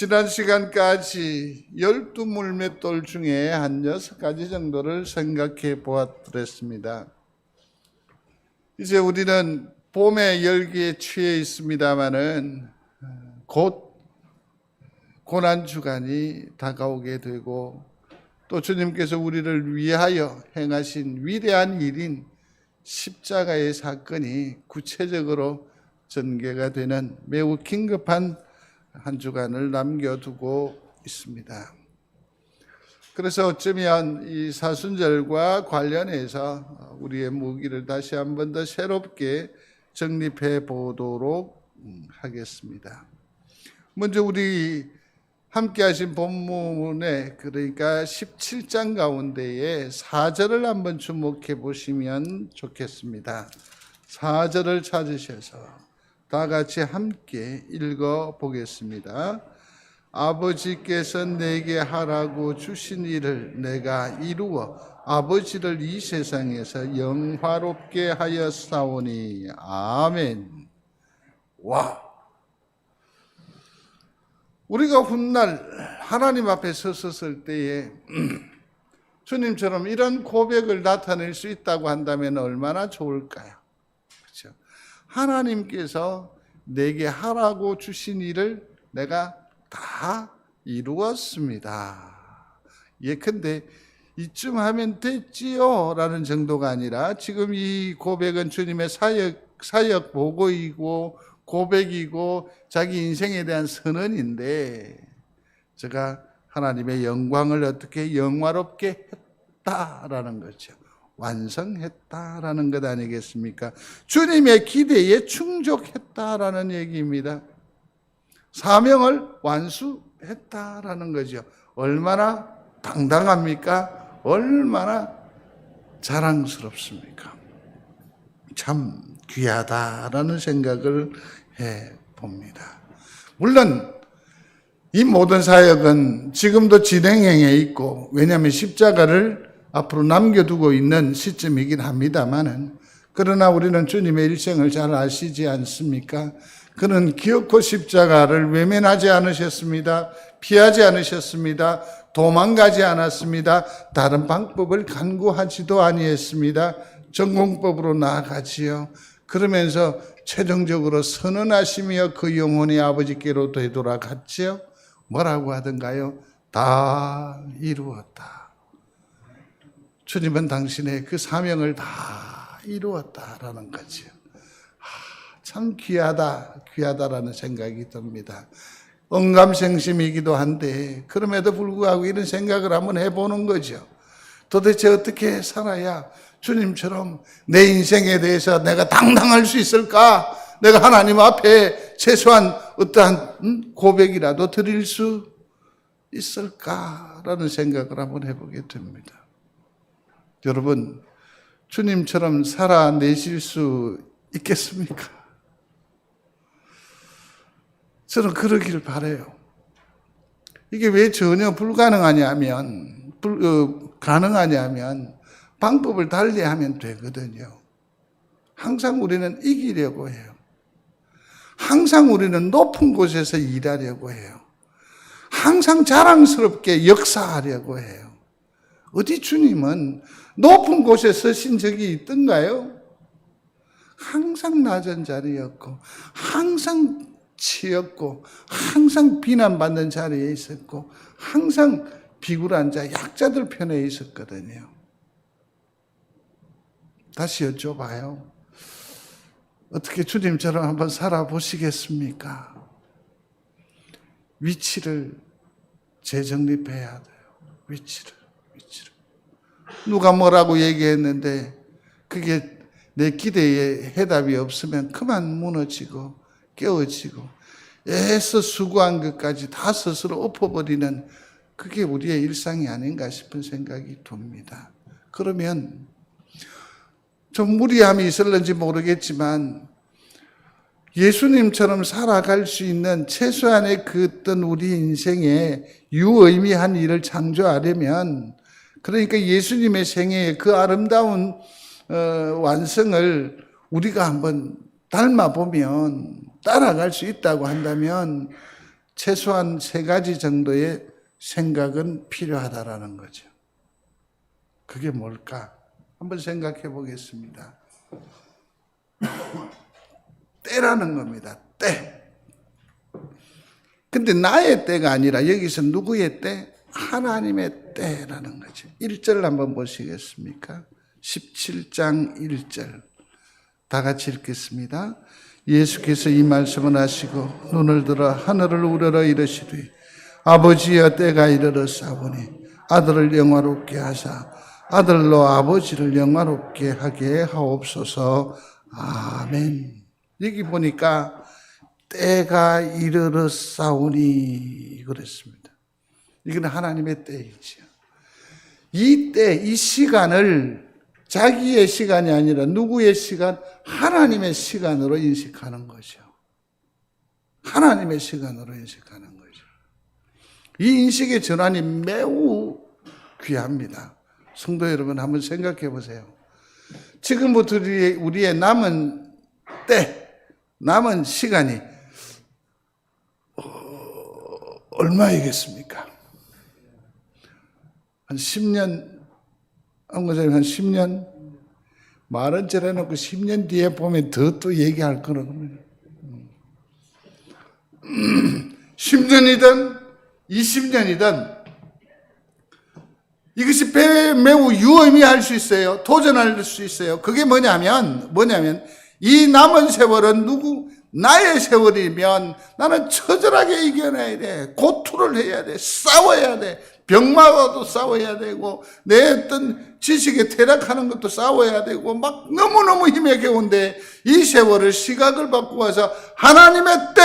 지난 시간까지 12물맷돌 중에 한 6가지 정도를 생각해 보았습니다. 이제 우리는 봄의 열기에 취해 있습니다마는 곧 고난주간이 다가오게 되고 또 주님께서 우리를 위하여 행하신 위대한 일인 십자가의 사건이 구체적으로 전개가 되는 매우 긴급한 한 주간을 남겨두고 있습니다. 그래서 어쩌면 이 사순절과 관련해서 우리의 무기를 다시 한 번 더 새롭게 정립해 보도록 하겠습니다. 먼저 우리 함께 하신 본문에 그러니까 17장 가운데에 4절을 한번 주목해 보시면 좋겠습니다. 4절을 찾으셔서 다 같이 함께 읽어 보겠습니다. 아버지께서 내게 하라고 주신 일을 내가 이루어 아버지를 이 세상에서 영화롭게 하였사오니 아멘. 와! 우리가 훗날 하나님 앞에 섰을 때에 주님처럼 이런 고백을 나타낼 수 있다고 한다면 얼마나 좋을까요? 그렇죠? 하나님께서 내게 하라고 주신 일을 내가 다 이루었습니다. 예컨대 이쯤 하면 됐지요 라는 정도가 아니라 지금 이 고백은 주님의 사역 보고이고 고백이고 자기 인생에 대한 선언인데 제가 하나님의 영광을 어떻게 영화롭게 했다라는 거죠. 완성했다라는 것 아니겠습니까? 주님의 기대에 충족했다라는 얘기입니다. 사명을 완수했다라는 거죠. 얼마나 당당합니까? 얼마나 자랑스럽습니까? 참 귀하다라는 생각을 해봅니다. 물론 이 모든 사역은 지금도 진행형에 있고 왜냐하면 십자가를 앞으로 남겨두고 있는 시점이긴 합니다만은 그러나 우리는 주님의 일생을 잘 아시지 않습니까? 그는 기어코 십자가를 외면하지 않으셨습니다. 피하지 않으셨습니다. 도망가지 않았습니다. 다른 방법을 간구하지도 아니했습니다. 전공법으로 나아가지요. 그러면서 최종적으로 선언하시며 그 영혼이 아버지께로 되돌아갔지요. 뭐라고 하던가요? 다 이루었다. 주님은 당신의 그 사명을 다 이루었다라는 거죠. 참 귀하다라는 생각이 듭니다. 언감생심이기도 한데 그럼에도 불구하고 이런 생각을 한번 해보는 거죠. 도대체 어떻게 살아야 주님처럼 내 인생에 대해서 내가 당당할 수 있을까? 내가 하나님 앞에 최소한 어떠한 고백이라도 드릴 수 있을까라는 생각을 한번 해보게 됩니다. 여러분, 주님처럼 살아내실 수 있겠습니까? 저는 그러길 바라요. 이게 왜 전혀 불가능하냐면, 가능하냐면 방법을 달리하면 되거든요. 항상 우리는 이기려고 해요. 항상 우리는 높은 곳에서 일하려고 해요. 항상 자랑스럽게 역사하려고 해요. 어디 주님은 높은 곳에 서신 적이 있던가요? 항상 낮은 자리였고 항상 치였고 항상 비난받는 자리에 있었고 항상 비굴한 자, 약자들 편에 있었거든요. 다시 여쭤봐요. 어떻게 주님처럼 한번 살아보시겠습니까? 위치를 재정립해야 돼요. 위치를. 누가 뭐라고 얘기했는데 그게 내 기대에 해답이 없으면 그만 무너지고 깨어지고 애써 수고한 것까지 다 스스로 엎어버리는 그게 우리의 일상이 아닌가 싶은 생각이 듭니다. 그러면 좀 무리함이 있을는지 모르겠지만 예수님처럼 살아갈 수 있는 최소한의 그 어떤 우리 인생에 유의미한 일을 창조하려면 그러니까 예수님의 생애의 그 아름다운 완성을 우리가 한번 닮아보면 따라갈 수 있다고 한다면 최소한 3가지 정도의 생각은 필요하다라는 거죠. 그게 뭘까? 한번 생각해 보겠습니다. 때라는 겁니다. 때. 근데 나의 때가 아니라 여기서 누구의 때? 하나님의 때라는 거죠. 1절 한번 보시겠습니까? 17장 1절. 다 같이 읽겠습니다. 예수께서 이 말씀을 하시고 눈을 들어 하늘을 우러러 이르시되 아버지여 때가 이르렀사오니 아들을 영화롭게 하사 아들로 아버지를 영화롭게 하게 하옵소서. 아멘. 여기 보니까 때가 이르렀사오니 그랬습니다. 이건 하나님의 때이지요. 이 때, 이 시간을 자기의 시간이 아니라 누구의 시간? 하나님의 시간으로 인식하는 거죠. 하나님의 시간으로 인식하는 거죠. 이 인식의 전환이 매우 귀합니다. 성도 여러분 한번 생각해 보세요. 지금부터 우리의 남은 때, 남은 시간이 얼마이겠습니까? 한 10년, 한 10년? 말은 저래놓고 10년 뒤에 보면 더 또 얘기할 거라고요. 10년이든 20년이든 이것이 매우 유의미할 수 있어요. 도전할 수 있어요. 그게 뭐냐면 이 남은 세월은 나의 세월이면 나는 처절하게 이겨내야 돼. 고투를 해야 돼. 싸워야 돼. 병마와도 싸워야 되고 내 어떤 지식에 퇴락하는 것도 싸워야 되고 막 너무너무 힘에 겨운데 이 세월을 시각을 바꾸어서 하나님의 때.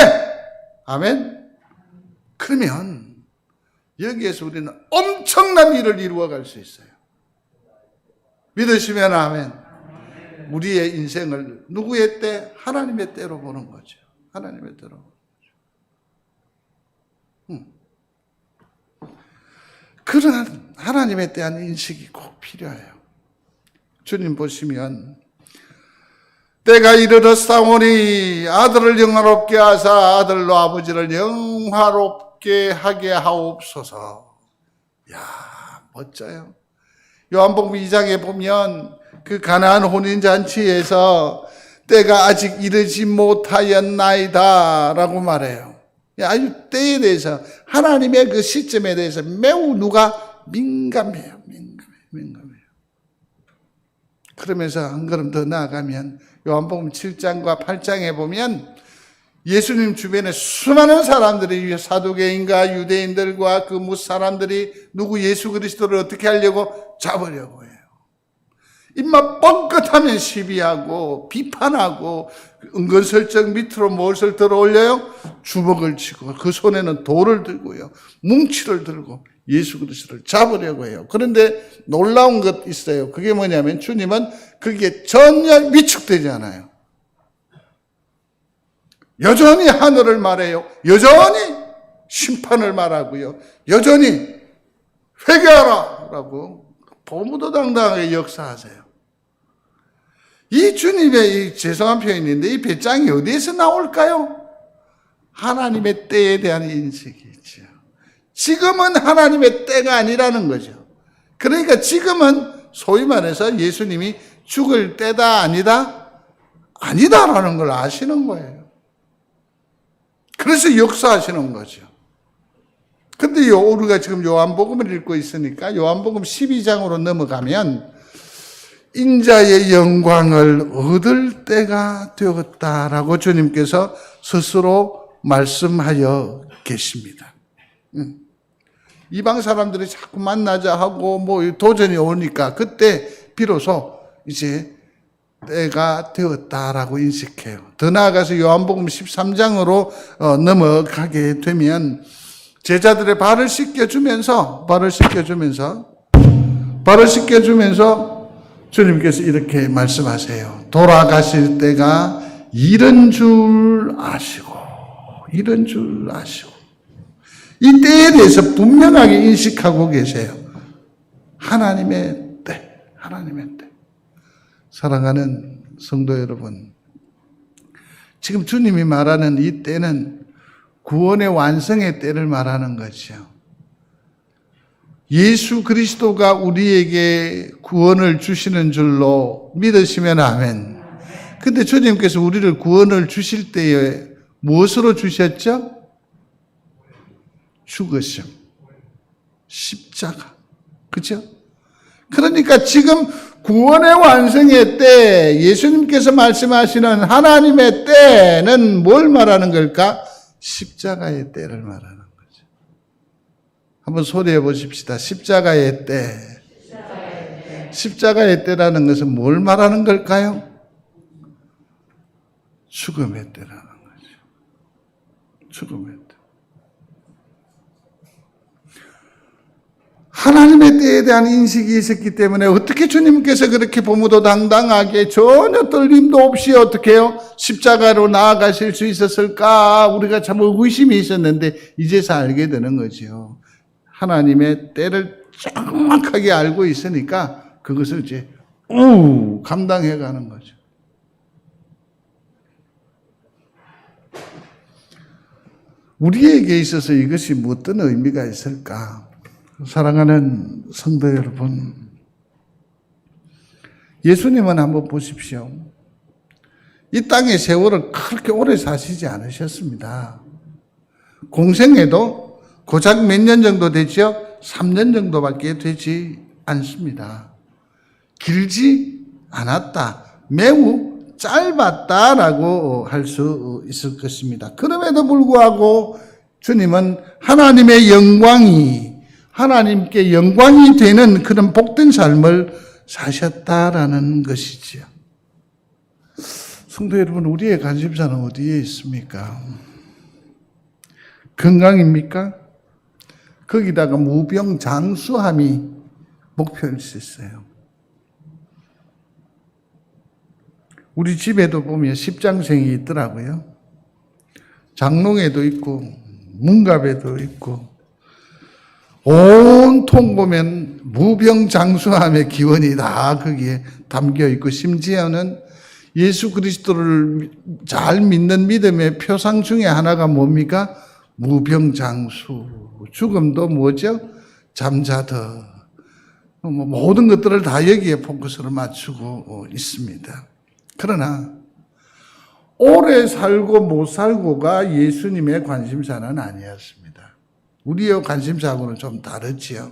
아멘. 그러면 여기에서 우리는 엄청난 일을 이루어갈 수 있어요. 믿으시면 아멘. 우리의 인생을 누구의 때? 하나님의 때로 보는 거죠. 하나님의 때로. 그런 하나님에 대한 인식이 꼭 필요해요. 주님 보시면 때가 이르렀사오니 아들을 영화롭게 하사 아들로 아버지를 영화롭게 하게 하옵소서. 야, 멋져요. 요한복음 2장에 보면 그 가나안 혼인잔치에서 때가 아직 이르지 못하였나이다 라고 말해요. 아주 때에 대해서 하나님의 그 시점에 대해서 매우 누가 민감해요. 그러면서 한 걸음 더 나아가면 요한복음 7장과 8장에 보면 예수님 주변에 수많은 사람들이 사두개인과 유대인들과 그 사람들이 누구 예수 그리스도를 어떻게 하려고? 잡으려고 해요. 입맛 뻥끗하면 시비하고 비판하고 은근슬쩍 밑으로 무엇을 들어 올려요? 주먹을 치고 그 손에는 돌을 들고요. 뭉치를 들고 예수 그리스도를 잡으려고 해요. 그런데 놀라운 것 있어요. 그게 뭐냐면 주님은 그게 전혀 위축되지 않아요. 여전히 하늘을 말해요. 여전히 심판을 말하고요. 여전히 회개하라 라고 보무도당당하게 역사하세요. 이 주님의 이 죄송한 표현인데 이 배짱이 어디에서 나올까요? 하나님의 때에 대한 인식이 있죠. 지금은 하나님의 때가 아니라는 거죠. 그러니까 지금은 소위 말해서 예수님이 죽을 때다 아니다? 아니다라는 걸 아시는 거예요. 그래서 역사하시는 거죠. 근데 우리가 지금 요한복음을 읽고 있으니까 요한복음 12장으로 넘어가면 인자의 영광을 얻을 때가 되었다라고 주님께서 스스로 말씀하여 계십니다. 이방 사람들이 자꾸 만나자 하고 도전이 오니까 그때 비로소 이제 때가 되었다라고 인식해요. 더 나아가서 요한복음 13장으로 넘어가게 되면 제자들의 발을 씻겨주면서 주님께서 이렇게 말씀하세요. 돌아가실 때가 이른 줄 아시고 이 때에 대해서 분명하게 인식하고 계세요. 하나님의 때. 사랑하는 성도 여러분, 지금 주님이 말하는 이 때는 구원의 완성의 때를 말하는 거죠. 예수 그리스도가 우리에게 구원을 주시는 줄로 믿으시면 아멘. 근데 주님께서 우리를 구원을 주실 때에 무엇으로 주셨죠? 죽으심, 십자가. 그죠? 그러니까 지금 구원의 완성의 때, 예수님께서 말씀하시는 하나님의 때는 뭘 말하는 걸까? 십자가의 때를 말하는 거죠. 한번 소리해 보십시다. 십자가의 때. 십자가의 때라는 것은 뭘 말하는 걸까요? 죽음의 때라는 거죠. 죽음의 때. 하나님의 때에 대한 인식이 있었기 때문에 어떻게 주님께서 그렇게 보무도당당하게 전혀 떨림도 없이 어떻게 해요? 십자가로 나아가실 수 있었을까? 우리가 참 의구심이 있었는데 이제서 알게 되는 거죠. 하나님의 때를 정확하게 알고 있으니까 그것을 이제 감당해 가는 거죠. 우리에게 있어서 이것이 어떤 의미가 있을까? 사랑하는 성도 여러분, 예수님은 한번 보십시오. 이 땅의 세월을 그렇게 오래 사시지 않으셨습니다. 공생애도 고작 몇 년 정도 되죠? 3년 정도밖에 되지 않습니다. 길지 않았다. 매우 짧았다라고 할 수 있을 것입니다. 그럼에도 불구하고 주님은 하나님의 하나님께 영광이 되는 그런 복된 삶을 사셨다라는 것이지요. 성도 여러분, 우리의 관심사는 어디에 있습니까? 건강입니까? 거기다가 무병장수함이 목표일 수 있어요. 우리 집에도 보면 십장생이 있더라고요. 장롱에도 있고 문갑에도 있고 온통 보면 무병장수함의 기원이 다 거기에 담겨 있고 심지어는 예수 그리스도를 잘 믿는 믿음의 표상 중에 하나가 뭡니까? 무병장수. 죽음도 뭐죠? 잠자더. 모든 것들을 다 여기에 포커스를 맞추고 있습니다. 그러나 오래 살고 못 살고가 예수님의 관심사는 아니었습니다. 우리의 관심사하고는 좀 다르지요.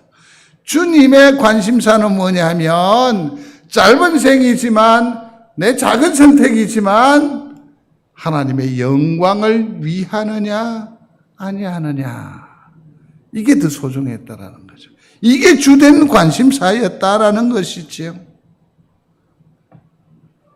주님의 관심사는 뭐냐면 짧은 생이지만 내 작은 선택이지만 하나님의 영광을 위하느냐 아니하느냐, 이게 더 소중했다라는 거죠. 이게 주된 관심사였다라는 것이지요.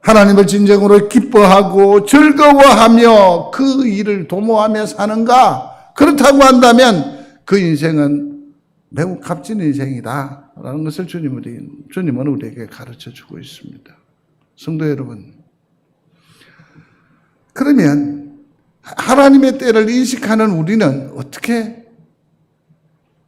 하나님을 진정으로 기뻐하고 즐거워하며 그 일을 도모하며 사는가? 그렇다고 한다면 그 인생은 매우 값진 인생이다라는 것을 주님은 우리에게 가르쳐주고 있습니다. 성도 여러분, 그러면 하나님의 때를 인식하는 우리는 어떻게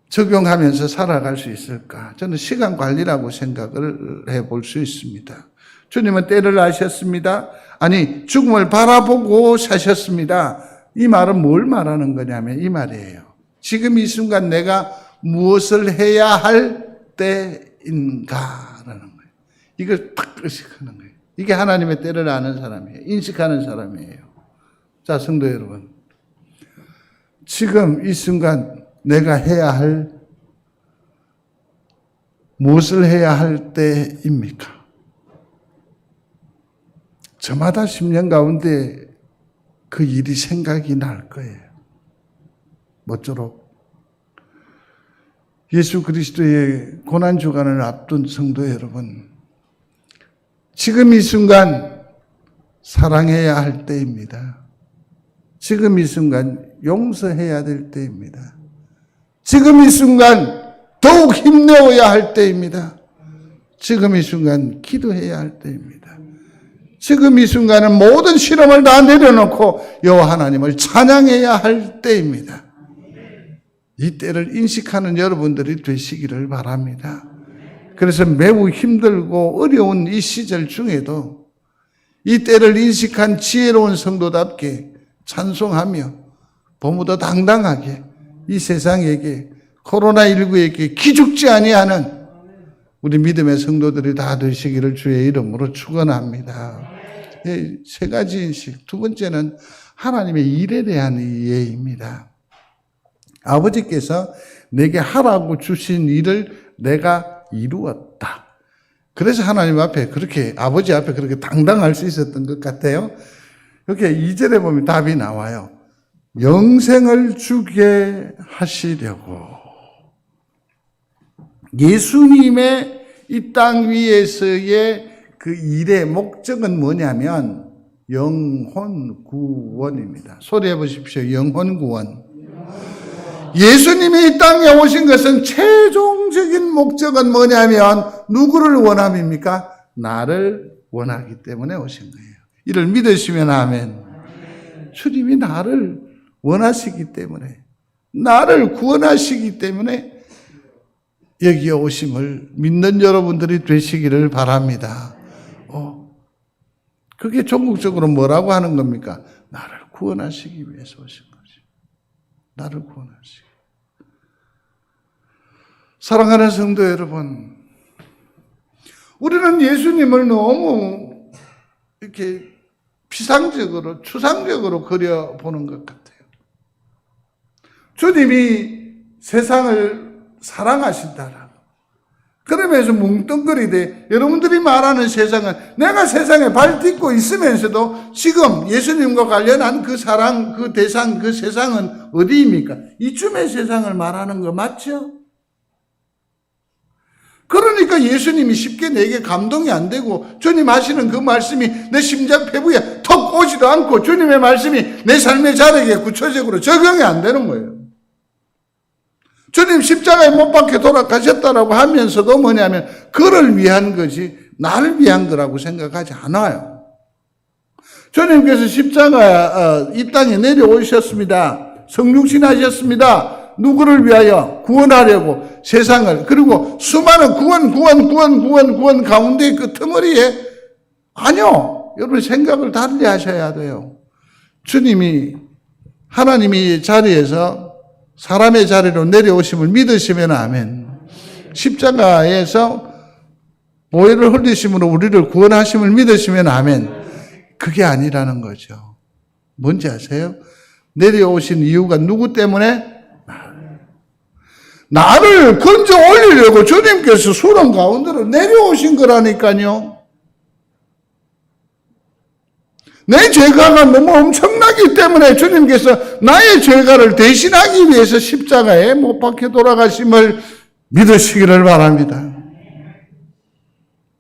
적용하면서 살아갈 수 있을까? 저는 시간 관리라고 생각을 해볼 수 있습니다. 주님은 때를 아셨습니다. 아니, 죽음을 바라보고 사셨습니다. 이 말은 뭘 말하는 거냐면 이 말이에요. 지금 이 순간 내가 무엇을 해야 할 때인가라는 거예요. 이걸 딱 의식하는 거예요. 이게 하나님의 때를 아는 사람이에요. 인식하는 사람이에요. 자, 성도 여러분, 지금 이 순간 내가 해야 할, 무엇을 해야 할 때입니까? 저마다 10년 가운데 그 일이 생각이 날 거예요. 모쪼록 예수 그리스도의 고난주간을 앞둔 성도 여러분, 지금 이 순간 사랑해야 할 때입니다. 지금 이 순간 용서해야 될 때입니다. 지금 이 순간 더욱 힘내어야 할 때입니다. 지금 이 순간 기도해야 할 때입니다. 지금 이 순간은 모든 실험을 다 내려놓고 여호와 하나님을 찬양해야 할 때입니다. 이 때를 인식하는 여러분들이 되시기를 바랍니다. 그래서 매우 힘들고 어려운 이 시절 중에도 이 때를 인식한 지혜로운 성도답게 찬송하며 봄보다 당당하게 이 세상에게 코로나19에게 기죽지 아니하는 우리 믿음의 성도들이 다 되시기를 주의 이름으로 축원합니다. 세 가지 인식. 두 번째는 하나님의 일에 대한 이해입니다. 아버지께서 내게 하라고 주신 일을 내가 이루었다. 그래서 하나님 앞에 그렇게, 아버지 앞에 그렇게 당당할 수 있었던 것 같아요. 이렇게 2절에 보면 답이 나와요. 영생을 주게 하시려고. 예수님의 이 땅 위에서의 그 일의 목적은 뭐냐면 영혼 구원입니다. 소리해 보십시오. 영혼 구원. 예수님이 이 땅에 오신 것은 최종적인 목적은 뭐냐면 누구를 원함입니까? 나를 원하기 때문에 오신 거예요. 이를 믿으시면 아멘. 주님이 나를 원하시기 때문에, 나를 구원하시기 때문에 여기에 오심을 믿는 여러분들이 되시기를 바랍니다. 그게 종국적으로 뭐라고 하는 겁니까? 나를 구원하시기 위해서 오신 거죠. 나를 구원하시기. 사랑하는 성도 여러분, 우리는 예수님을 너무 이렇게 피상적으로, 추상적으로 그려보는 것 같아요. 주님이 세상을 사랑하신다라고. 그러면서 뭉뚱그리되 여러분들이 말하는 세상은 내가 세상에 발 딛고 있으면서도 지금 예수님과 관련한 그 사랑, 그 대상, 그 세상은 어디입니까? 이쯤의 세상을 말하는 거 맞죠? 그러니까 예수님이 쉽게 내게 감동이 안 되고 주님 하시는 그 말씀이 내 심장 폐부에 턱 오지도 않고 주님의 말씀이 내 삶의 자력에 구체적으로 적용이 안 되는 거예요. 주님 십자가에 못 박혀 돌아가셨다라고 하면서도 뭐냐면 그를 위한 것이 나를 위한 거라고 생각하지 않아요. 주님께서 십자가 이 땅에 내려오셨습니다. 성육신 하셨습니다. 누구를 위하여? 구원하려고 세상을. 그리고 수많은 구원 가운데 그 틈머리에 아니요. 여러분 생각을 달리 하셔야 돼요. 주님이 하나님이 자리에서 사람의 자리로 내려오심을 믿으시면 아멘. 십자가에서 보혈을 흘리심으로 우리를 구원하심을 믿으시면 아멘. 그게 아니라는 거죠. 뭔지 아세요? 내려오신 이유가 누구 때문에? 나를 건져 올리려고 주님께서 수렁 가운데로 내려오신 거라니까요. 내 죄가가 너무 엄청나기 때문에 주님께서 나의 죄가를 대신하기 위해서 십자가에 못 박혀 돌아가심을 믿으시기를 바랍니다.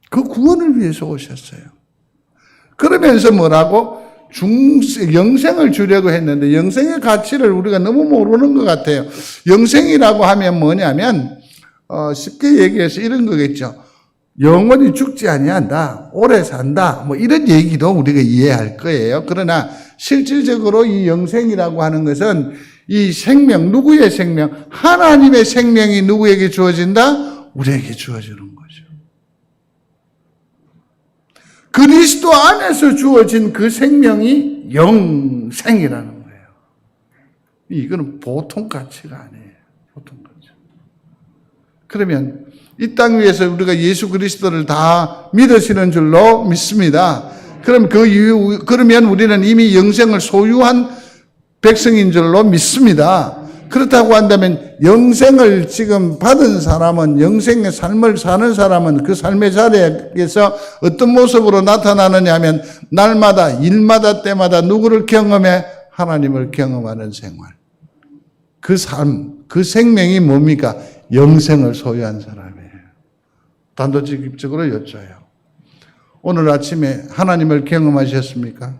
그 구원을 위해서 오셨어요. 그러면서 뭐라고? 영생을 주려고 했는데 영생의 가치를 우리가 너무 모르는 것 같아요. 영생이라고 하면 뭐냐면 쉽게 얘기해서 이런 거겠죠. 영원히 죽지 아니한다, 오래 산다, 뭐 이런 얘기도 우리가 이해할 거예요. 그러나 실질적으로 이 영생이라고 하는 것은 이 생명, 누구의 생명? 하나님의 생명이 누구에게 주어진다? 우리에게 주어지는 거죠. 그리스도 안에서 주어진 그 생명이 영생이라는 거예요. 이거는 보통 가치가 아니에요. 보통 가치. 그러면 이 땅 위에서 우리가 예수 그리스도를 다 믿으시는 줄로 믿습니다. 그러면 우리는 이미 영생을 소유한 백성인 줄로 믿습니다. 그렇다고 한다면 영생을 지금 받은 사람은, 영생의 삶을 사는 사람은 그 삶의 자리에서 어떤 모습으로 나타나느냐 하면 날마다, 일마다, 때마다 누구를 경험해? 하나님을 경험하는 생활. 그 삶, 그 생명이 뭡니까? 영생을 소유한 사람이에요. 단도직입적으로 여쭤요. 오늘 아침에 하나님을 경험하셨습니까?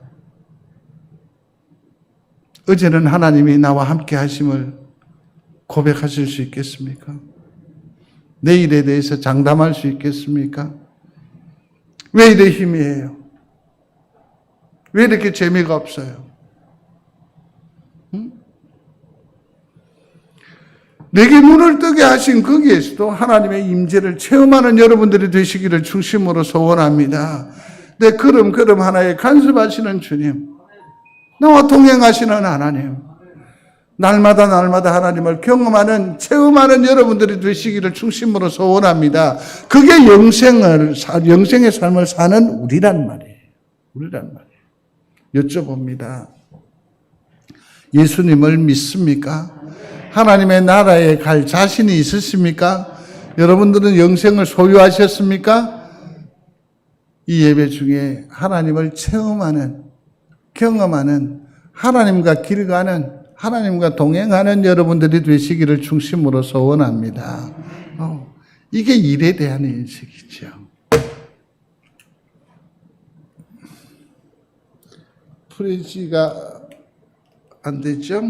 어제는 하나님이 나와 함께 하심을 고백하실 수 있겠습니까? 내일에 대해서 장담할 수 있겠습니까? 왜 이래 희미해요? 왜 이렇게 재미가 없어요? 내게 눈을 뜨게 하신 거기에서도 하나님의 임재를 체험하는 여러분들이 되시기를 중심으로 소원합니다. 내 걸음걸음 하나에 간섭하시는 주님, 나와 동행하시는 하나님, 날마다 하나님을 경험하는, 체험하는 여러분들이 되시기를 중심으로 소원합니다. 그게 영생의 삶을 사는 우리란 말이에요. 여쭤봅니다. 예수님을 믿습니까? 하나님의 나라에 갈 자신이 있으십니까? 여러분들은 영생을 소유하셨습니까? 이 예배 중에 하나님을 체험하는, 경험하는, 하나님과 길 가는, 하나님과 동행하는 여러분들이 되시기를 중심으로 소원합니다. 이게 일에 대한 인식이죠. 프리지가 안 되죠?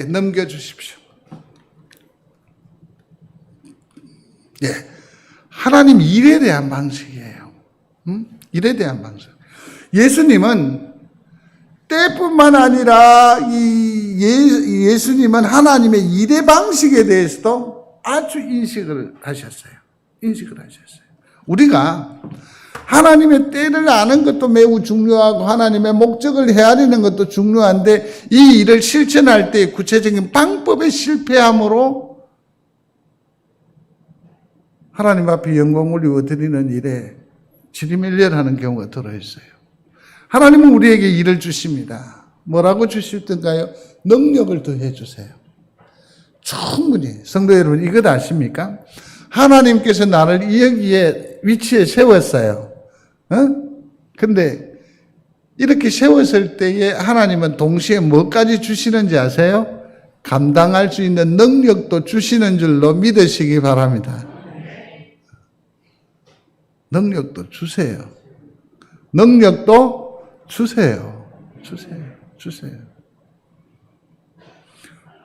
넘겨주십시오. 예. 하나님 일에 대한 방식이에요. 일에 대한 방식. 예수님은 때뿐만 아니라 예수님은 하나님의 일의 방식에 대해서도 아주 인식을 하셨어요. 우리가 하나님의 때를 아는 것도 매우 중요하고 하나님의 목적을 헤아리는 것도 중요한데 이 일을 실천할 때 구체적인 방법에 실패함으로 하나님 앞에 영광을 이루어드리는 일에 지리밀려하는 경우가 들어있어요. 하나님은 우리에게 일을 주십니다. 뭐라고 주실던가요? 능력을 더해 주세요. 충분히. 성도 여러분, 이것 아십니까? 하나님께서 나를 여기에 위치에 세웠어요. 근데 이렇게 세웠을 때에 하나님은 동시에 뭐까지 주시는지 아세요? 감당할 수 있는 능력도 주시는 줄로 믿으시기 바랍니다. 능력도 주세요. 능력도 주세요.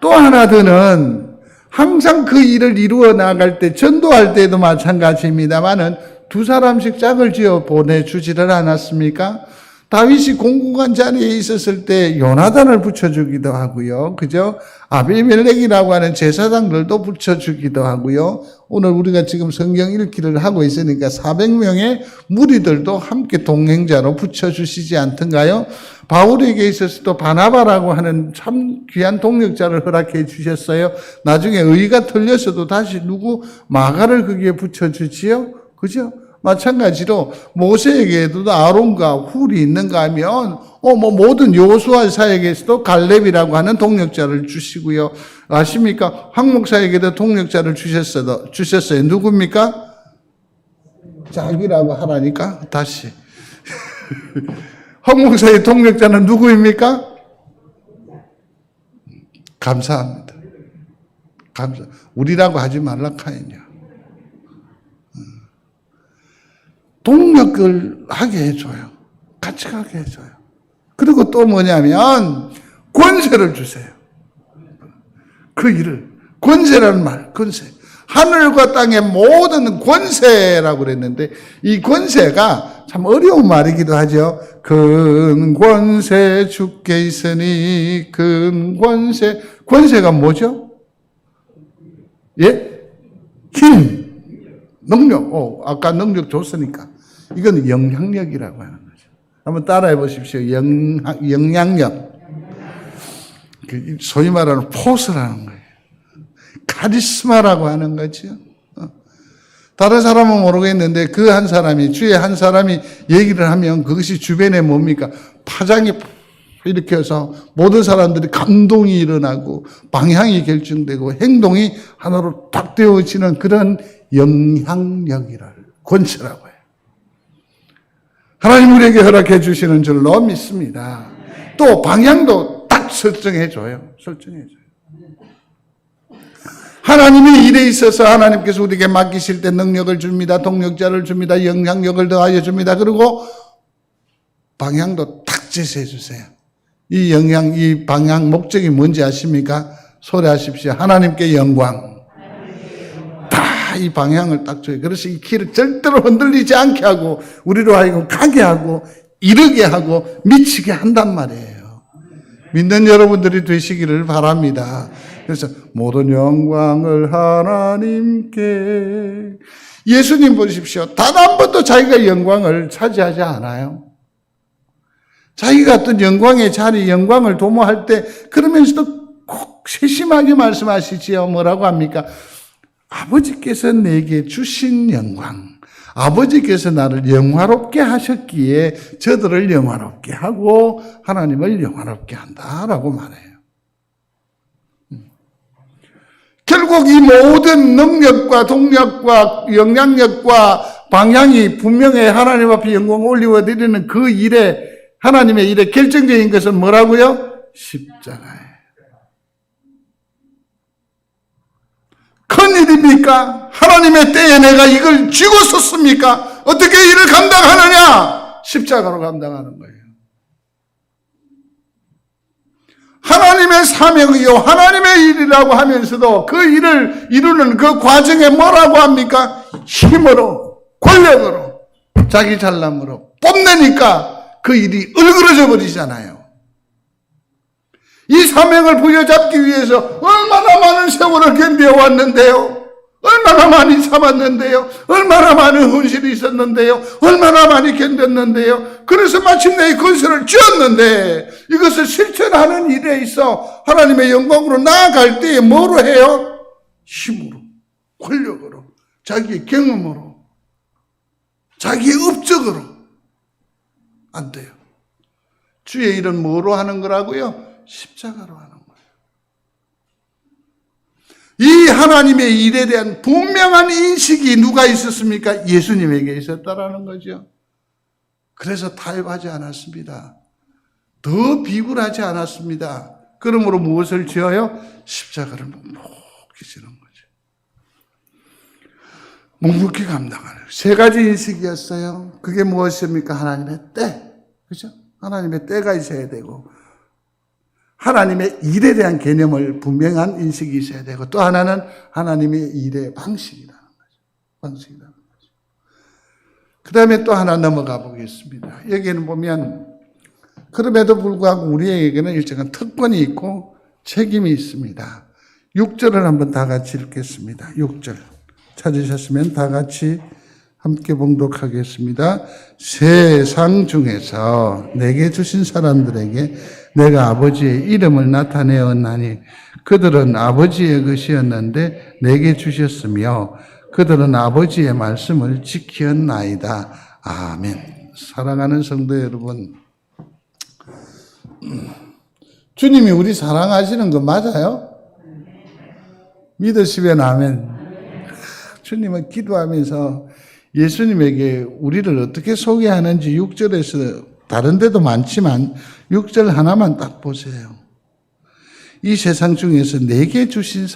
또 하나 더는 항상 그 일을 이루어 나갈 때, 전도할 때도 마찬가지입니다만은 두 사람씩 짝을 지어 보내주지를 않았습니까? 다윗이 공공한 자리에 있었을 때 요나단을 붙여주기도 하고요. 그죠? 아비멜렉이라고 하는 제사장들도 붙여주기도 하고요. 오늘 우리가 지금 성경 읽기를 하고 있으니까 400명의 무리들도 함께 동행자로 붙여주시지 않던가요? 바울에게 있어서도 바나바라고 하는 참 귀한 동력자를 허락해 주셨어요. 나중에 의가 틀려서도 다시 마가를 거기에 붙여주지요? 그죠? 마찬가지로 모세에게도 아론과 훌이 있는가 하면 모든 여호수아사에게서도 갈렙이라고 하는 동력자를 주시고요. 아십니까? 황 목사에게도 동력자를 주셨어요. 누굽니까? 자기라고 하라니까 다시. 황 목사의 동력자는 누구입니까? 감사합니다. 우리라고 하지 말라 카인이야. 동력을 하게 해줘요. 같이 가게 해줘요. 그리고 또 뭐냐면 권세를 주세요. 그 일을 권세라는 말, 권세. 하늘과 땅의 모든 권세라고 그랬는데 이 권세가 참 어려운 말이기도 하죠. 큰 권세 주께 있으니 큰 권세. 권세가 뭐죠? 예? 힘, 능력. 아까 능력 줬으니까. 이건 영향력이라고 하는 거죠. 한번 따라해 보십시오. 영향력. 소위 말하는 포스라는 거예요. 카리스마라고 하는 거죠. 다른 사람은 모르겠는데 그 한 사람이, 주의 한 사람이 얘기를 하면 그것이 주변에 뭡니까? 파장이 이렇게 해서 모든 사람들이 감동이 일어나고 방향이 결정되고 행동이 하나로 딱 되어지는 그런 영향력이라는 권세라고 해요. 하나님 우리에게 허락해 주시는 줄로 믿습니다. 또 방향도 딱 설정해 줘요. 하나님의 일에 있어서 하나님께서 우리에게 맡기실 때 능력을 줍니다. 동력자를 줍니다. 영향력을 더하여 줍니다. 그리고 방향도 딱 제시해 주세요. 이 방향 목적이 뭔지 아십니까? 소리하십시오. 하나님께 영광. 이 방향을 딱 줘요. 그래서 이 길을 절대로 흔들리지 않게 하고 우리로 하여금 가게 하고 이르게 하고 미치게 한단 말이에요. 믿는 여러분들이 되시기를 바랍니다. 그래서 모든 영광을 하나님께. 예수님 보십시오. 단 한 번도 자기가 영광을 차지하지 않아요. 자기가 어떤 영광의 자리, 영광을 도모할 때 그러면서도 꼭 세심하게 말씀하시지요. 뭐라고 합니까? 아버지께서 내게 주신 영광, 아버지께서 나를 영화롭게 하셨기에 저들을 영화롭게 하고 하나님을 영화롭게 한다라고 말해요. 결국 이 모든 능력과 동력과 영향력과 방향이 분명히 하나님 앞에 영광을 올려드리는 그 일에, 하나님의 일에 결정적인 것은 뭐라고요? 십자가예요. 큰일입니까? 하나님의 때에 내가 이걸 쥐고 섰습니까? 어떻게 일을 감당하느냐? 십자가로 감당하는 거예요. 하나님의 사명이요, 하나님의 일이라고 하면서도 그 일을 이루는 그 과정에 뭐라고 합니까? 힘으로, 권력으로, 자기 잘남으로 뽐내니까 그 일이 얼그러져 버리잖아요. 이 사명을 부여잡기 위해서 얼마나 많은 세월을 견뎌왔는데요. 얼마나 많이 참았는데요. 얼마나 많은 헌신이 있었는데요. 얼마나 많이 견뎠는데요. 그래서 마침내 이 건설을 지었는데 이것을 실천하는 일에 있어 하나님의 영광으로 나아갈 때에 뭐로 해요? 힘으로, 권력으로, 자기의 경험으로, 자기의 업적으로 안 돼요. 주의 일은 뭐로 하는 거라고요? 십자가로 하는 거예요. 이 하나님의 일에 대한 분명한 인식이 누가 있었습니까? 예수님에게 있었다라는 거죠. 그래서 타협하지 않았습니다. 더 비굴하지 않았습니다. 그러므로 무엇을 지어요? 십자가를 묵묵히 지는 거죠. 묵묵히 감당하는 세 가지 인식이었어요. 그게 무엇입니까? 하나님의 때. 그죠? 하나님의 때가 있어야 되고, 하나님의 일에 대한 개념을 분명한 인식이 있어야 되고, 또 하나는 하나님의 일의 방식이라는 거죠. 방식이라는 거죠. 그 다음에 또 하나 넘어가 보겠습니다. 여기에는 보면, 그럼에도 불구하고 우리에게는 일정한 특권이 있고 책임이 있습니다. 6절을 한번 다 같이 읽겠습니다. 6절. 찾으셨으면 다 같이 함께 봉독하겠습니다. 세상 중에서 내게 주신 사람들에게 내가 아버지의 이름을 나타내었나니 그들은 아버지의 것이었는데 내게 주셨으며 그들은 아버지의 말씀을 지켰나이다. 아멘. 사랑하는 성도 여러분, 주님이 우리 사랑하시는 거 맞아요? 믿으시면 아멘. 주님은 기도하면서 예수님에게 우리를 어떻게 소개하는지 6절에서 다른 데도 많지만 6절 하나만 딱 보세요. 이 세상 중에서 내게 주신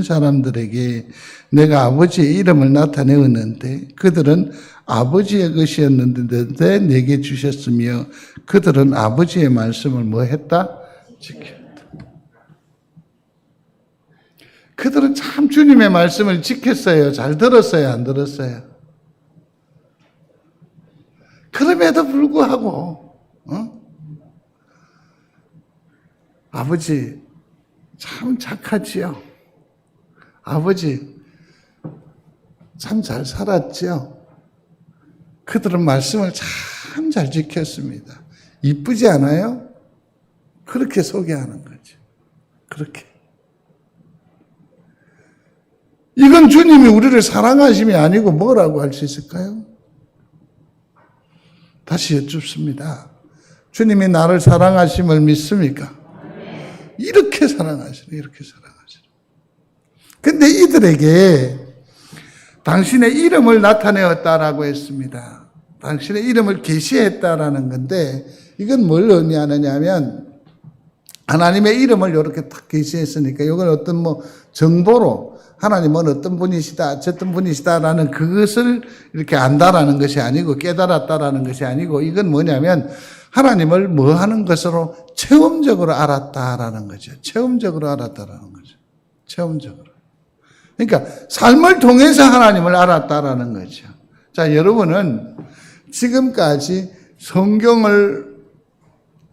사람들에게 내가 아버지의 이름을 나타내었는데 그들은 아버지의 것이었는데 내게 주셨으며 그들은 아버지의 말씀을 뭐 했다? 지켰다. 그들은 참 주님의 말씀을 지켰어요. 잘 들었어요? 안 들었어요? 그럼에도 불구하고 아버지 참 착하지요. 아버지 참 잘 살았지요. 그들은 말씀을 참 잘 지켰습니다. 이쁘지 않아요? 그렇게 소개하는 거죠. 그렇게. 이건 주님이 우리를 사랑하심이 아니고 뭐라고 할 수 있을까요? 다시 여쭙습니다. 주님이 나를 사랑하심을 믿습니까? 이렇게 사랑하시네, 이렇게 사랑하시네. 근데 이들에게 당신의 이름을 나타내었다라고 했습니다. 당신의 이름을 계시했다라는 건데, 이건 뭘 의미하느냐 하면, 하나님의 이름을 이렇게 딱 계시했으니까, 이건 어떤 정보로, 하나님은 어떤 분이시다, 어떤 분이시다라는 그것을 이렇게 안다라는 것이 아니고, 깨달았다라는 것이 아니고, 이건 뭐냐면, 하나님을 뭐 하는 것으로 체험적으로 알았다라는 거죠. 체험적으로 알았다라는 거죠. 체험적으로. 그러니까 삶을 통해서 하나님을 알았다라는 거죠. 자, 여러분은 지금까지 성경을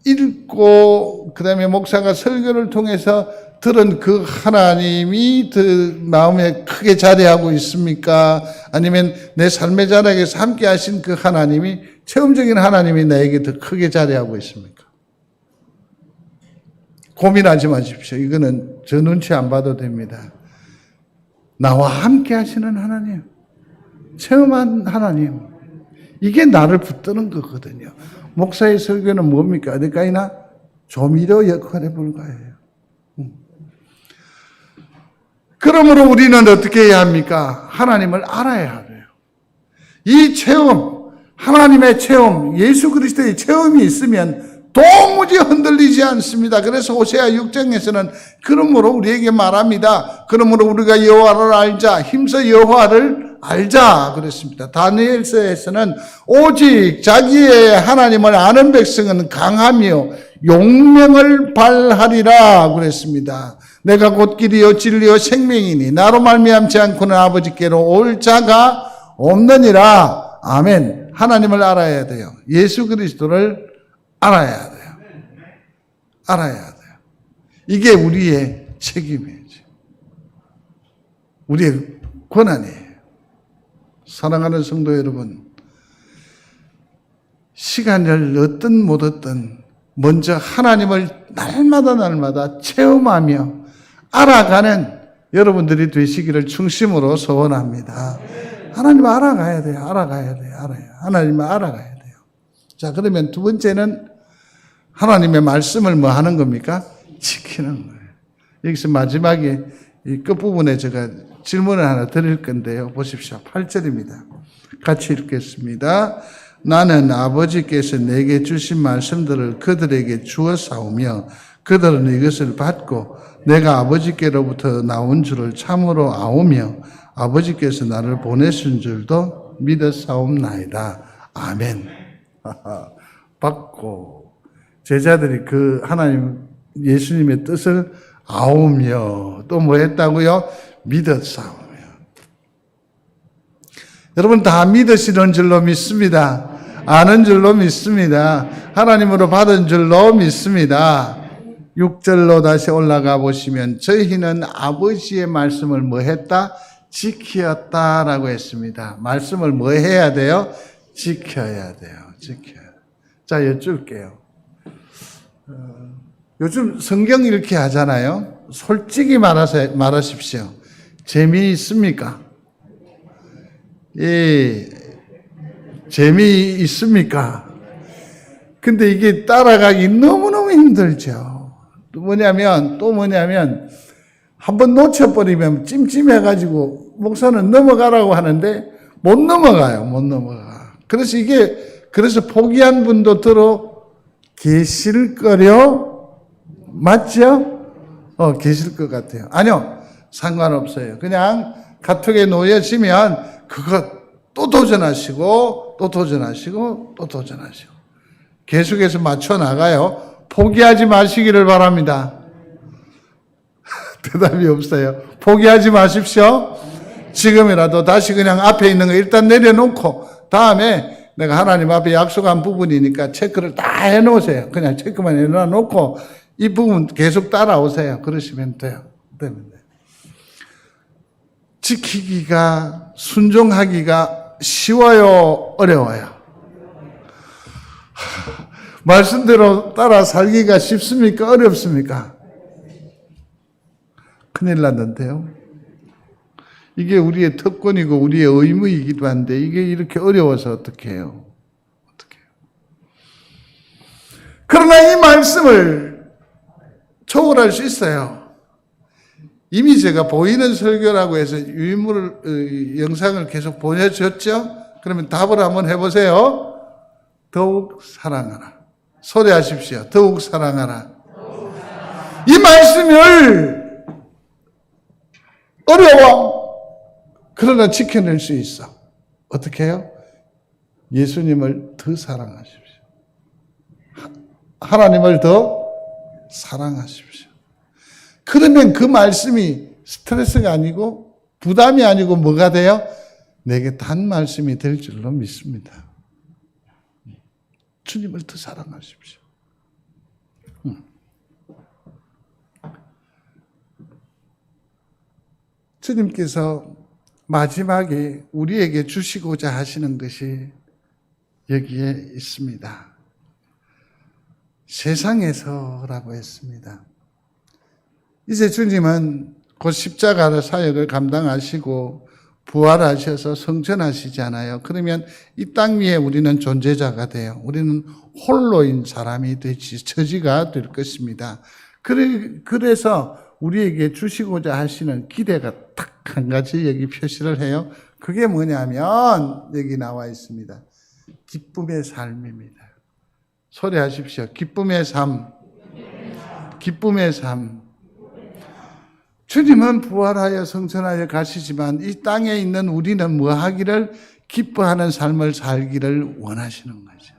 읽고 그다음에 목사가 설교를 통해서 들은 그 하나님이 그 마음에 크게 자리하고 있습니까? 아니면 내 삶의 자락에서 함께 하신 그 하나님이, 체험적인 하나님이 나에게 더 크게 자리하고 있습니까? 고민하지 마십시오. 이거는 저 눈치 안 봐도 됩니다. 나와 함께 하시는 하나님, 체험한 하나님, 이게 나를 붙드는 거거든요. 목사의 설교는 뭡니까? 어디까지나 조미료 역할에 불과해요. 그러므로 우리는 어떻게 해야 합니까? 하나님을 알아야 돼요. 이 체험, 하나님의 체험, 예수 그리스도의 체험이 있으면 도무지 흔들리지 않습니다. 그래서 호세아 6장에서는 그러므로 우리에게 말합니다. 그러므로 우리가 여호와를 알자, 힘써 여호와를 알자 그랬습니다. 다니엘서에서는 오직 자기의 하나님을 아는 백성은 강하며 용명을 발하리라 그랬습니다. 내가 곧 길이요 진리요 생명이니 나로 말미암지 않고는 아버지께로 올 자가 없느니라. 아멘. 하나님을 알아야 돼요. 예수 그리스도를 알아야 돼요. 알아야 돼요. 이게 우리의 책임이에요. 우리의 권한이에요. 사랑하는 성도 여러분, 시간을 얻든 못 얻든 먼저 하나님을 날마다 체험하며 알아가는 여러분들이 되시기를 중심으로 소원합니다. 하나님을 알아가야 돼요. 하나님을 알아가야 돼요. 자, 그러면 두 번째는 하나님의 말씀을 뭐 하는 겁니까? 지키는 거예요. 여기서 마지막에 이 끝부분에 제가 질문을 하나 드릴 건데요. 보십시오. 8절입니다. 같이 읽겠습니다. 나는 아버지께서 내게 주신 말씀들을 그들에게 주었사오며 그들은 이것을 받고 내가 아버지께로부터 나온 줄을 참으로 아오며 아버지께서 나를 보내신 줄도 믿었사옵나이다. 아멘. 받고 제자들이 그 하나님 예수님의 뜻을 아오며 또 뭐 했다고요? 믿었사오며. 여러분 다 믿으시는 줄로 믿습니다. 아는 줄로 믿습니다. 하나님으로 받은 줄로 믿습니다. 6절로 다시 올라가 보시면 저희는 아버지의 말씀을 뭐 했다? 지키었다라고 했습니다. 말씀을 뭐 해야 돼요? 지켜야 돼요. 자, 여쭐게요. 요즘 성경 읽기 하잖아요. 솔직히 말하십시오. 재미있습니까? 예, 재미있습니까? 근데 이게 따라가기 너무너무 힘들죠. 또 뭐냐면 한번 놓쳐버리면 찜찜해가지고 목사는 넘어가라고 하는데 못 넘어가요. 그래서 포기한 분도 들어 계실 거려? 맞죠? 계실 것 같아요. 아니요, 상관없어요. 그냥 카톡에 놓여지면 그거 또 도전하시고 계속해서 맞춰 나가요. 포기하지 마시기를 바랍니다. 대답이 없어요. 포기하지 마십시오. 지금이라도 다시 그냥 앞에 있는 거 일단 내려놓고 다음에 내가 하나님 앞에 약속한 부분이니까 체크를 다 해놓으세요. 그냥 체크만 해놓고 이 부분 계속 따라오세요. 그러시면 돼요. 지키기가, 순종하기가 쉬워요? 어려워요? 말씀대로 따라 살기가 쉽습니까? 어렵습니까? 큰일 났는데요. 이게 우리의 특권이고 우리의 의무이기도 한데 이게 이렇게 어려워서 어떻게 해요? 그러나 이 말씀을 초월할 수 있어요. 이미 제가 보이는 설교라고 해서 유인물 영상을 계속 보여줬죠? 그러면 답을 한번 해보세요. 더욱 사랑하라. 소리하십시오. 더욱 사랑하라. 이 말씀을 어려워. 그러나 지켜낼 수 있어. 어떻게 해요? 예수님을 더 사랑하십시오. 하나님을 더 사랑하십시오. 그러면 그 말씀이 스트레스가 아니고 부담이 아니고 뭐가 돼요? 내게 단 말씀이 될 줄로 믿습니다. 주님을 더 사랑하십시오. 주님께서 마지막에 우리에게 주시고자 하시는 것이 여기에 있습니다. 세상에서라고 했습니다. 이제 주님은 곧 십자가의 사역을 감당하시고 부활하셔서 성천하시잖아요. 그러면 이 땅 위에 우리는 존재자가 돼요. 우리는 홀로인 사람이 되지, 처지가 될 것입니다. 그래서 우리에게 주시고자 하시는 기대가 딱 한 가지 여기 표시를 해요. 그게 뭐냐면 여기 나와 있습니다. 기쁨의 삶입니다. 소리하십시오. 기쁨의 삶. 기쁨의 삶. 주님은 부활하여 성천하여 가시지만 이 땅에 있는 우리는 뭐 하기를? 기뻐하는 삶을 살기를 원하시는 거죠.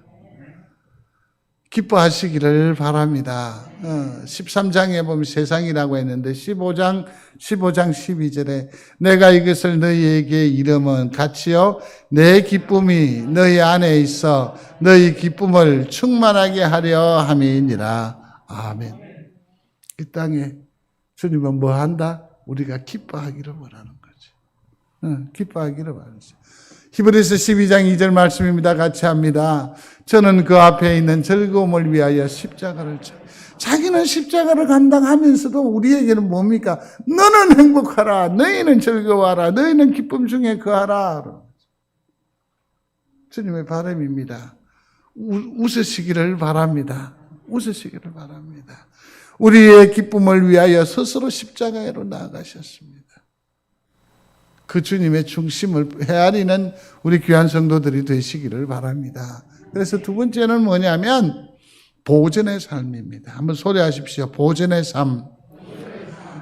기뻐하시기를 바랍니다. 13장에 보면 세상이라고 했는데 15장 12절에 내가 이것을 너희에게 이름은 같이요 내 기쁨이 너희 안에 있어 너희 기쁨을 충만하게 하려 함이니라. 아멘. 이 땅에 주님은 뭐 한다? 우리가 기뻐하기를 원하는 거죠. 기뻐하기를 원하죠. 히브리서 12장 2절 말씀입니다. 같이 합니다. 저는 그 앞에 있는 즐거움을 위하여 십자가를 자기는 십자가를 감당하면서도 우리에게는 뭡니까? 너는 행복하라. 너희는 즐거워하라. 너희는 기쁨 중에 거하라. 주님의 바람입니다. 웃으시기를 바랍니다. 웃으시기를 바랍니다. 우리의 기쁨을 위하여 스스로 십자가로 나아가셨습니다. 그 주님의 중심을 헤아리는 우리 귀한 성도들이 되시기를 바랍니다. 그래서 두 번째는 뭐냐면 보전의 삶입니다. 한번 소리하십시오. 보전의 삶.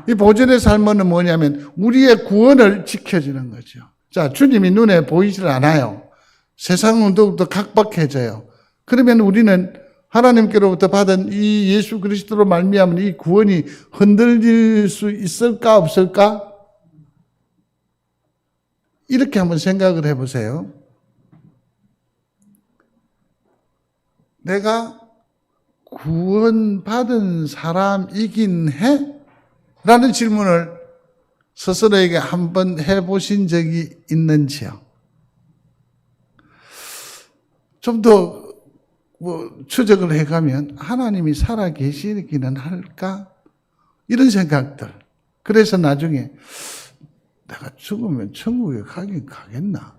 이 보전의 삶은 뭐냐면 우리의 구원을 지켜주는 거죠. 자, 주님이 눈에 보이질 않아요. 세상은 더욱더 각박해져요. 그러면 우리는 하나님께로부터 받은 이 예수 그리스도로 말미암은 이 구원이 흔들릴 수 있을까 없을까? 이렇게 한번 생각을 해보세요. 내가 구원받은 사람이긴 해? 라는 질문을 스스로에게 한번 해보신 적이 있는지요? 좀 더 추적을 해가면 하나님이 살아계시기는 할까? 이런 생각들. 그래서 나중에 내가 죽으면 천국에 가긴 가겠나?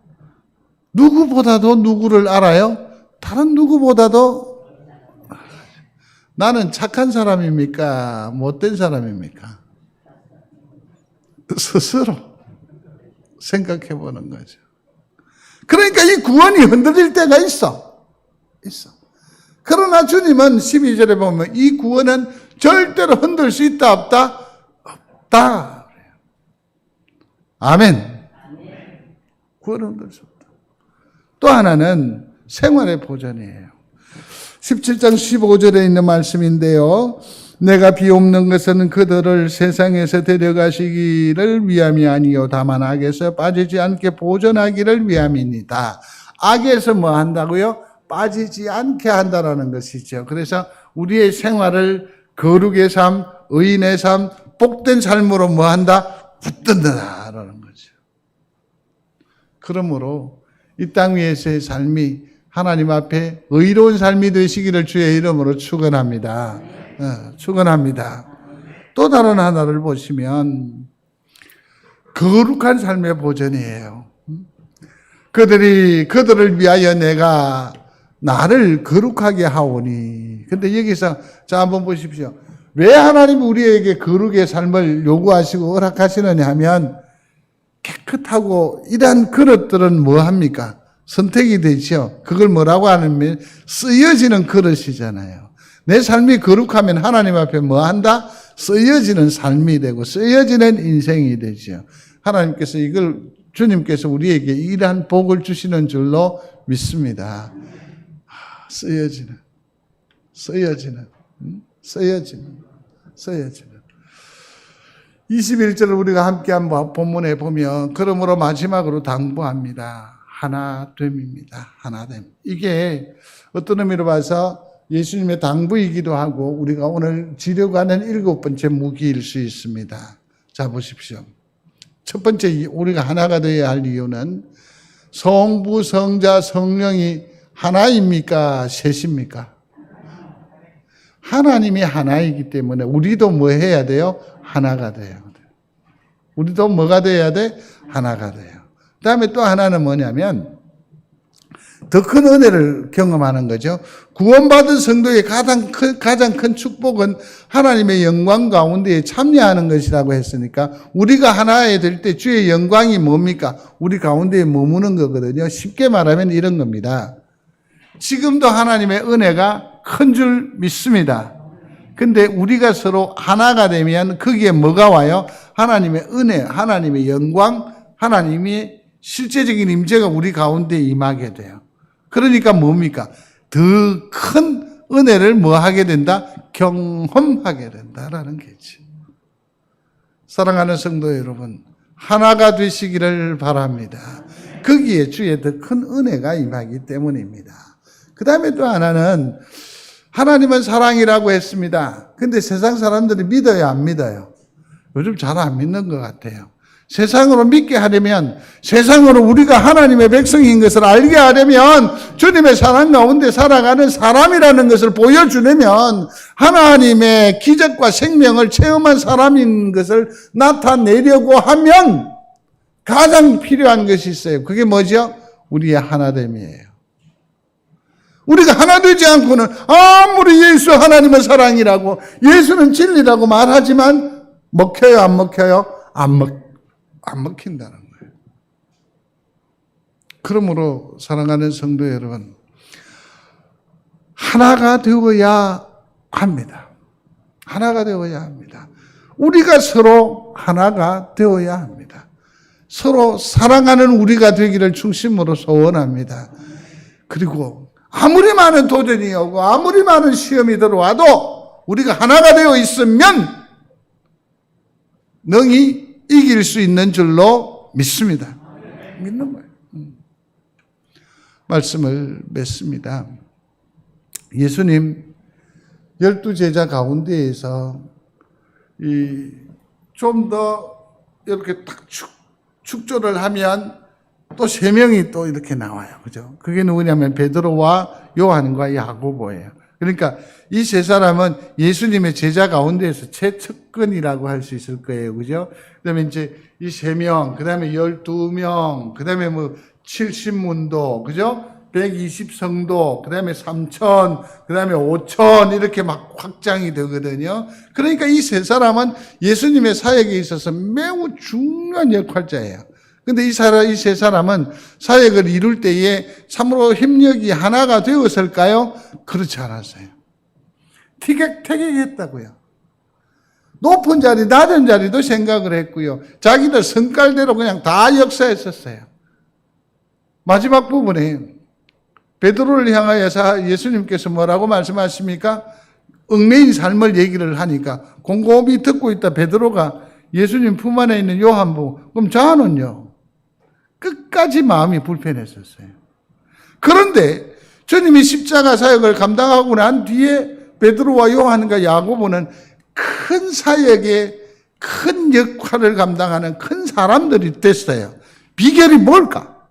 누구보다도 누구를 알아요? 다른 누구보다도 나는 착한 사람입니까? 못된 사람입니까? 스스로 생각해 보는 거죠. 그러니까 이 구원이 흔들릴 때가 있어. 그러나 주님은 12절에 보면 이 구원은 절대로 흔들 수 있다 없다? 없다. 아멘. 구원은 흔들 수 없다. 또 하나는 생활의 보전이에요. 17장 15절에 있는 말씀인데요. 내가 비옵는 것은 그들을 세상에서 데려가시기를 위함이 아니요 다만 악에서 빠지지 않게 보존하기를 위함입니다. 악에서 뭐 한다고요? 빠지지 않게 한다라는 것이죠. 그래서 우리의 생활을 거룩의 삶, 의인의 삶, 복된 삶으로 뭐 한다? 붙든다라는 거죠. 그러므로 이 땅 위에서의 삶이 하나님 앞에 의로운 삶이 되시기를 주의 이름으로 축원합니다. 축원합니다. 또 다른 하나를 보시면 거룩한 삶의 보전이에요. 그들을 위하여 내가 나를 거룩하게 하오니. 근데 여기서 자 한번 보십시오. 왜 하나님이 우리에게 거룩의 삶을 요구하시고 허락하시느냐 하면 깨끗하고 이러한 그릇들은 뭐 합니까? 선택이 되죠. 그걸 뭐라고 하냐면 쓰여지는 그릇이잖아요. 내 삶이 거룩하면 하나님 앞에 뭐 한다? 쓰여지는 삶이 되고 쓰여지는 인생이 되죠. 하나님께서 이걸 주님께서 우리에게 이러한 복을 주시는 줄로 믿습니다. 쓰여지는 21절을 우리가 함께 한번 본문에 보면 그러므로 마지막으로 당부합니다. 하나됨입니다. 하나됨. 이게 어떤 의미로 봐서 예수님의 당부이기도 하고 우리가 오늘 지려고 하는 7번째 무기일 수 있습니다. 자 보십시오. 첫 번째 우리가 하나가 되어야 할 이유는 성부, 성자, 성령이 하나입니까? 셋입니까? 하나님이 하나이기 때문에 우리도 뭐 해야 돼요? 하나가 돼요. 우리도 뭐가 돼야 돼? 하나가 돼요. 그 다음에 또 하나는 뭐냐면 더 큰 은혜를 경험하는 거죠. 구원받은 성도의 가장 큰 축복은 하나님의 영광 가운데 참여하는 것이라고 했으니까 우리가 하나에 될 때 주의 영광이 뭡니까? 우리 가운데에 머무는 거거든요. 쉽게 말하면 이런 겁니다. 지금도 하나님의 은혜가 큰 줄 믿습니다. 근데 우리가 서로 하나가 되면 거기에 뭐가 와요? 하나님의 은혜, 하나님의 영광, 하나님의 실제적인 임재가 우리 가운데 임하게 돼요. 그러니까 뭡니까? 더 큰 은혜를 뭐 하게 된다? 경험하게 된다라는 거지. 사랑하는 성도 여러분, 하나가 되시기를 바랍니다. 거기에 주의 더 큰 은혜가 임하기 때문입니다. 그 다음에 또 하나는 하나님은 사랑이라고 했습니다. 근데 세상 사람들이 믿어요, 안 믿어요? 요즘 잘 안 믿는 것 같아요. 세상으로 믿게 하려면, 세상으로 우리가 하나님의 백성인 것을 알게 하려면 주님의 사랑 가운데 살아가는 사람이라는 것을 보여주려면 하나님의 기적과 생명을 체험한 사람인 것을 나타내려고 하면 가장 필요한 것이 있어요. 그게 뭐죠? 우리의 하나됨이에요. 우리가 하나 되지 않고는 아무리 예수 하나님의 사랑이라고 예수는 진리라고 말하지만 먹혀요, 안 먹혀요? 안 먹힌다는 거예요. 그러므로 사랑하는 성도 여러분, 하나가 되어야 합니다. 하나가 되어야 합니다. 우리가 서로 하나가 되어야 합니다. 서로 사랑하는 우리가 되기를 중심으로 소원합니다. 그리고 아무리 많은 도전이 오고 아무리 많은 시험이 들어와도 우리가 하나가 되어 있으면 능히 이길 수 있는 줄로 믿습니다. 믿는 거예요. 말씀을 맺습니다. 예수님 12제자 가운데에서 좀 더 이렇게 딱 축조를 하면 또 3명이 또 이렇게 나와요. 그죠? 그게 누구냐면 베드로와 요한과 야고보예요. 그러니까 이 3사람은 예수님의 제자 가운데에서 최측근이라고 할 수 있을 거예요. 그죠? 그 다음에 이제 이 3명, 그 다음에 12명, 그 다음에 뭐 70문도, 그죠? 120성도, 그 다음에 3,000, 그 다음에 5,000 이렇게 막 확장이 되거든요. 그러니까 이 3사람은 예수님의 사역에 있어서 매우 중요한 역할자예요. 근데 이 3사람은 사역을 이룰 때에 참으로 협력이 하나가 되었을까요? 그렇지 않았어요. 티격태격했다고요. 높은 자리, 낮은 자리도 생각을 했고요. 자기들 성깔대로 그냥 다 역사했었어요. 마지막 부분에 베드로를 향하여서 예수님께서 뭐라고 말씀하십니까? 얽매인 삶을 얘기를 하니까 곰곰이 듣고 있다 베드로가 예수님 품 안에 있는 요한부, 그럼 저는요? 끝까지 마음이 불편했었어요. 그런데 주님이 십자가 사역을 감당하고 난 뒤에 베드로와 요한과 야고보는 큰 사역에 큰 역할을 감당하는 큰 사람들이 됐어요. 비결이 뭘까?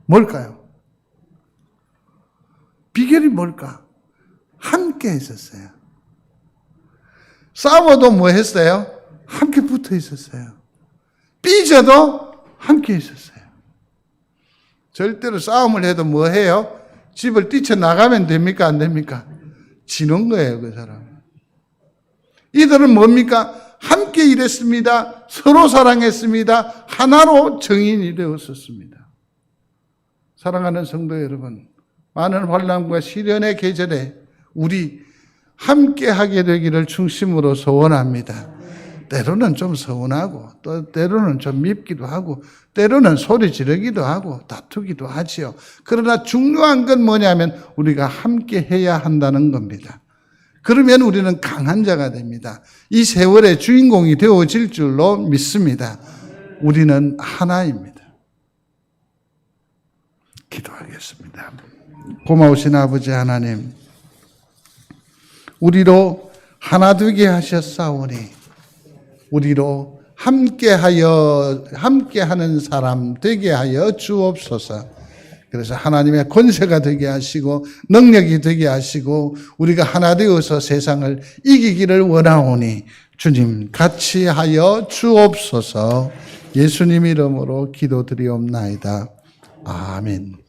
뭘까요? 비결이 뭘까? 함께 했었어요. 싸워도 뭐 했어요? 함께 붙어 있었어요. 삐져도 함께 있었어요. 절대로 싸움을 해도 뭐 해요? 집을 뛰쳐나가면 됩니까? 안 됩니까? 지는 거예요, 그 사람은. 이들은 뭡니까? 함께 일했습니다. 서로 사랑했습니다. 하나로 정인이 되었었습니다. 사랑하는 성도 여러분, 많은 환난과 시련의 계절에 우리 함께 하게 되기를 중심으로 소원합니다. 때로는 좀 서운하고 또 때로는 좀 밉기도 하고 때로는 소리 지르기도 하고 다투기도 하지요. 그러나 중요한 건 뭐냐면 우리가 함께 해야 한다는 겁니다. 그러면 우리는 강한 자가 됩니다. 이 세월의 주인공이 되어질 줄로 믿습니다. 우리는 하나입니다. 기도하겠습니다. 고마우신 아버지 하나님, 우리로 하나 되게 하셨사오니 우리로 함께하는 사람 되게 하여 주옵소서. 그래서 하나님의 권세가 되게 하시고 능력이 되게 하시고 우리가 하나 되어서 세상을 이기기를 원하오니 주님 같이 하여 주옵소서. 예수님 이름으로 기도드리옵나이다. 아멘.